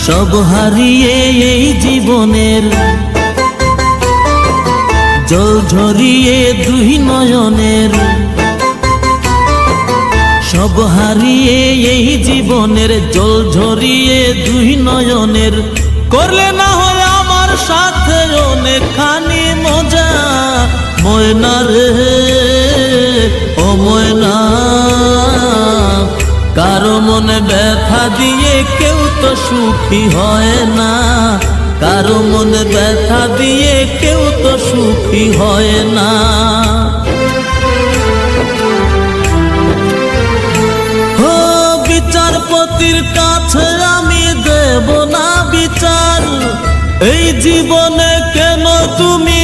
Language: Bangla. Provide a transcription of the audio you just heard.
সব হারিয়ে এই জীবনের জল ঝরিয়ে দুই নয়নের, সব হারিয়ে এই জীবনের জল ঝরিয়ে দুই নয়নের, করলে না হয় আমার সাথে অনেকখানি মজা। ময়না রে ও ময়না, কারো মনে ব্যথা দিয়ে কেউ তো সুখী হয় না, কারো মনে ব্যথা দিয়ে কেউ তো সুখী হয় না। ও বিচারপতির কাছে আমি দেব না বিচার, এই জীবনে কেন তুমি